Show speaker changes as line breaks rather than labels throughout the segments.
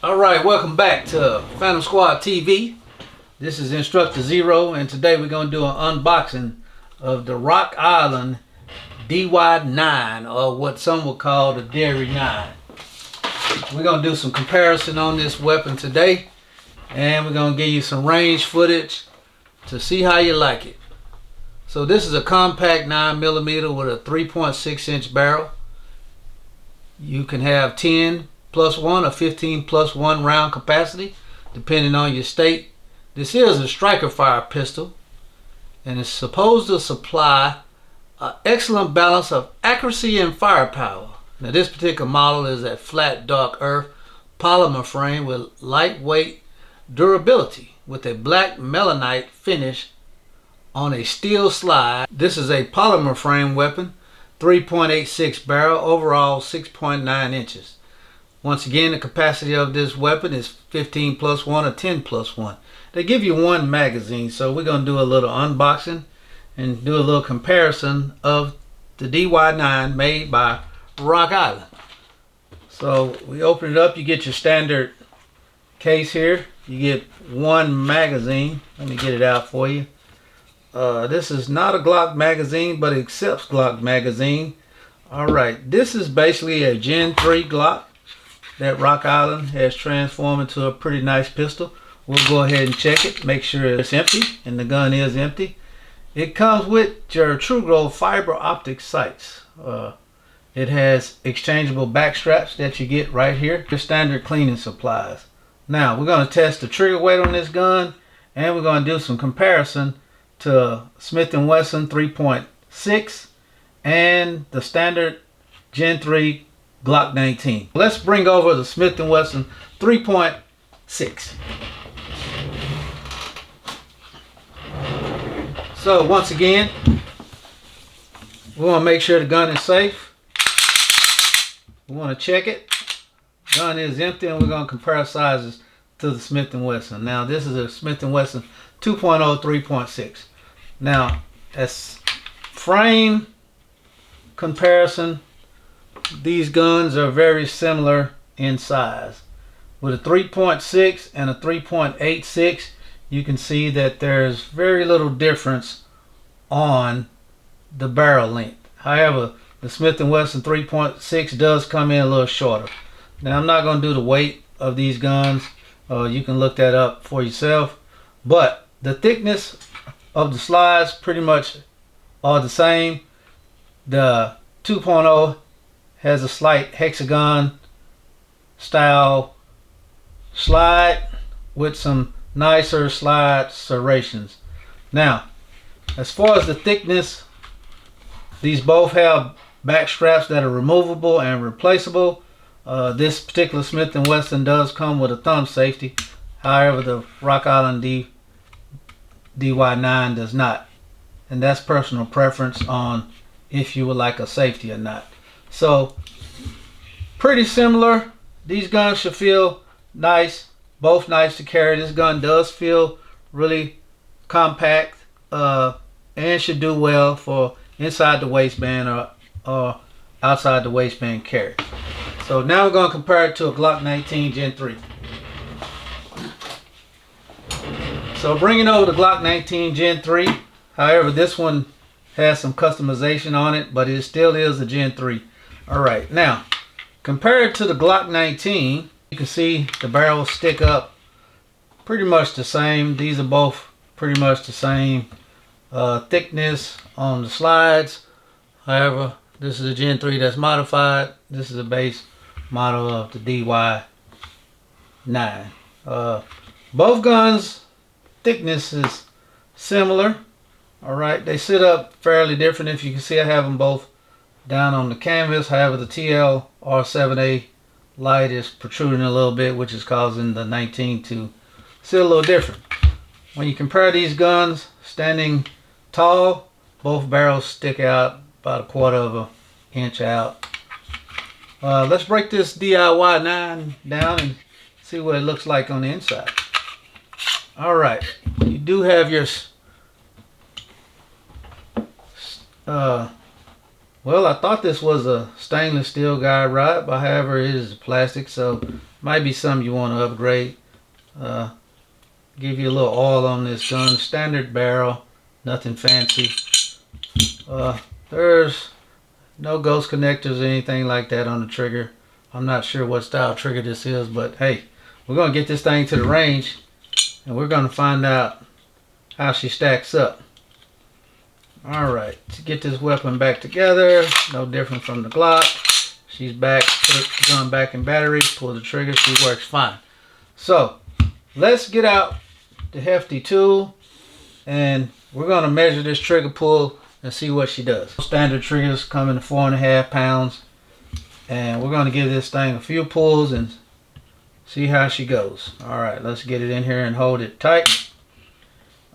Alright, welcome back to Phantom Squad TV. This is Instructor Zero, and today we're going to do an unboxing of the Rock Island DY9, or what some will call the Dairy 9. We're going to do some comparison on this weapon today, and we're going to give you some range footage to see how you like it. So this is a compact 9mm with a 3.6 inch barrel. You can have 10 plus 1 or 15 plus 1 round capacity depending on your state. This is a striker fire pistol, and it's supposed to supply an excellent balance of accuracy and firepower. Now this particular model is a flat dark earth polymer frame with lightweight durability with a black melanite finish on a steel slide. This is a polymer frame weapon, 3.86 barrel, overall 6.9 inches. Once again, the capacity of this weapon is 15 plus 1 or 10 plus 1. They give you one magazine, so we're going to do a little unboxing and do a little comparison of the DY9 made by Rock Island. So we open it up, you get your standard case here. You get one magazine. Let me get it out for you. This is not a Glock magazine, but it accepts Glock magazine. Alright, this is basically a Gen 3 Glock that Rock Island has transformed into a pretty nice pistol. We'll go ahead and check it, make sure it's empty, and the gun is empty. It comes with your TrueGlow fiber optic sights. It has exchangeable back straps that you get right here. Your standard cleaning supplies. Now we're going to test the trigger weight on this gun, and we're going to do some comparison to Smith & Wesson 3.6 and the standard Gen 3 Glock 19. Let's bring over the Smith & Wesson 3.6. So once again, we want to make sure the gun is safe. We want to check it. Gun is empty, and we're going to compare sizes to the Smith & Wesson. Now this is a Smith & Wesson 2.0 3.6. Now as frame comparison, these guns are very similar in size. With a 3.6 and a 3.86, you can see that there's very little difference on the barrel length. However, the Smith & Wesson 3.6 does come in a little shorter. Now I'm not going to do the weight of these guns. You can look that up for yourself. But the thickness of the slides pretty much are the same. The 2.0 has a slight hexagon style slide with some nicer slide serrations. Now as far as the thickness, these both have back straps that are removable and replaceable. This particular Smith & Wesson does come with a thumb safety. However, the Rock Island DY9 does not, and that's personal preference on if you would like a safety or not. So pretty similar. These guns should feel nice, both nice to carry. This gun does feel really compact, and should do well for inside the waistband or outside the waistband carry. So now we're going to compare it to a Glock 19 Gen 3. So bringing over the Glock 19 Gen 3, however this one has some customization on it, but it still is a Gen 3. Alright, now compared to the Glock 19, you can see the barrels stick up pretty much the same. These are both pretty much the same thickness on the slides. However, this is a Gen 3 that's modified. This is a base model of the DY9. Both guns thickness is similar. Alright, they sit up fairly different. If you can see, I have them both down on the canvas. However, the TLR7A light is protruding a little bit, which is causing the 19 to sit a little different. When you compare these guns standing tall, both barrels stick out about 1/4 of an inch out. Let's break this DY9 down and see what it looks like on the inside. Alright, you do have your well, I thought this was a stainless steel guide rod, but however it is plastic, so Might be something you want to upgrade. Give you a little oil on this gun. Standard barrel, nothing fancy. There's no ghost connectors or anything like that on the trigger. I'm not sure what style trigger this is, but hey, we're gonna get this thing to the range and we're gonna find out how she stacks up. Alright, to get this weapon back together, no different from the Glock. She's back, put the gun back in battery, pull the trigger, she works fine. So, let's get out the hefty tool and we're going to measure this trigger pull and see what she does. Standard triggers come in 4.5 pounds and we're going to give this thing a few pulls and see how she goes. Alright, let's get it in here and hold it tight.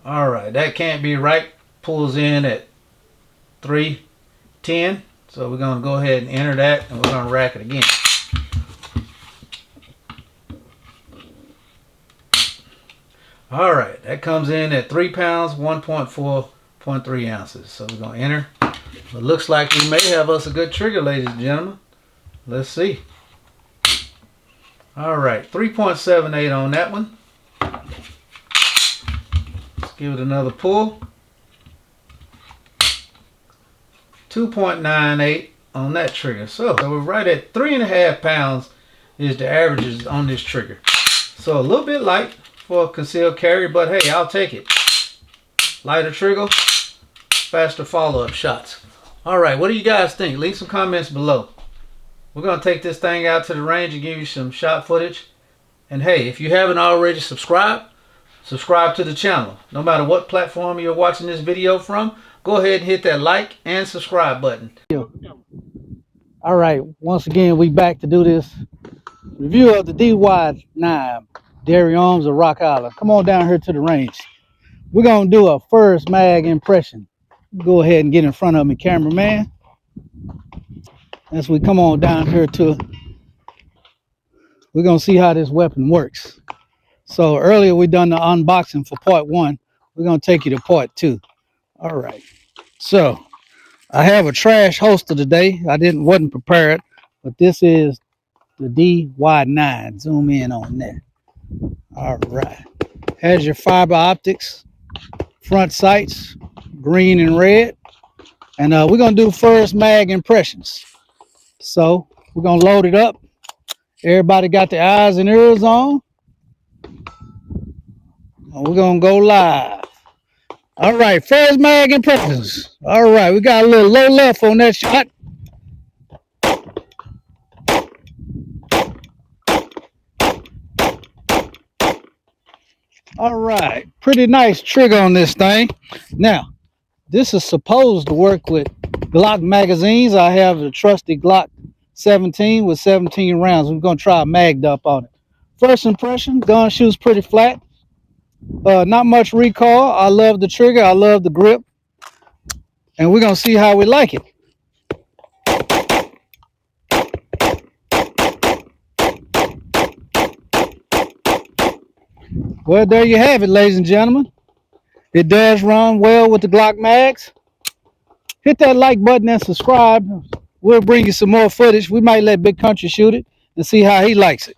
Alright, that can't be right. Pulls in at 310. So we're going to go ahead and enter that and we're going to rack it again. Alright, that comes in at 3 pounds, 1.4.3 ounces. So we're going to enter. It looks like we may have us a good trigger, ladies and gentlemen. Let's see. Alright, 3.78 on that one. Let's give it another pull. 2.98 on that trigger. So we're right at 3.5 pounds is the averages on this trigger. So a little bit light for a concealed carry, but hey, I'll take it. Lighter trigger, faster follow-up shots. Alright, what do you guys think? Leave some comments below. We're going to take this thing out to the range and give you some shot footage. And hey, if you haven't already subscribed, subscribe to the channel. No matter what platform you're watching this video from, go ahead and hit that like and subscribe button. All right, once again, we back to do this review of the DY9 Dairy Arms of Rock Island. Come on down here to the range. We're going to do a first mag impression. Go ahead and get in front of me, cameraman. As we come on down here we're going to see how this weapon works. So earlier we done the unboxing for part 1. We're going to take you to part 2. All right. So I have a trash holster today. I wasn't prepared, but this is the DY9. Zoom in on that. All right. Has your fiber optics, front sights, green and red. And we're going to do first mag impressions. So we're going to load it up. Everybody got their eyes and ears on. We're going to go live. All right, first mag impressions. All right, we got a little low left on that shot. All right, pretty nice trigger on this thing. Now, this is supposed to work with Glock magazines. I have the trusty Glock 17 with 17 rounds. We're going to try a mag dump on it. First impression, gun shoots pretty flat. Not much recoil. I love the trigger. I love the grip. And we're going to see how we like it. Well, there you have it, ladies and gentlemen. It does run well with the Glock mags. Hit that like button and subscribe. We'll bring you some more footage. We might let Big Country shoot it and see how he likes it.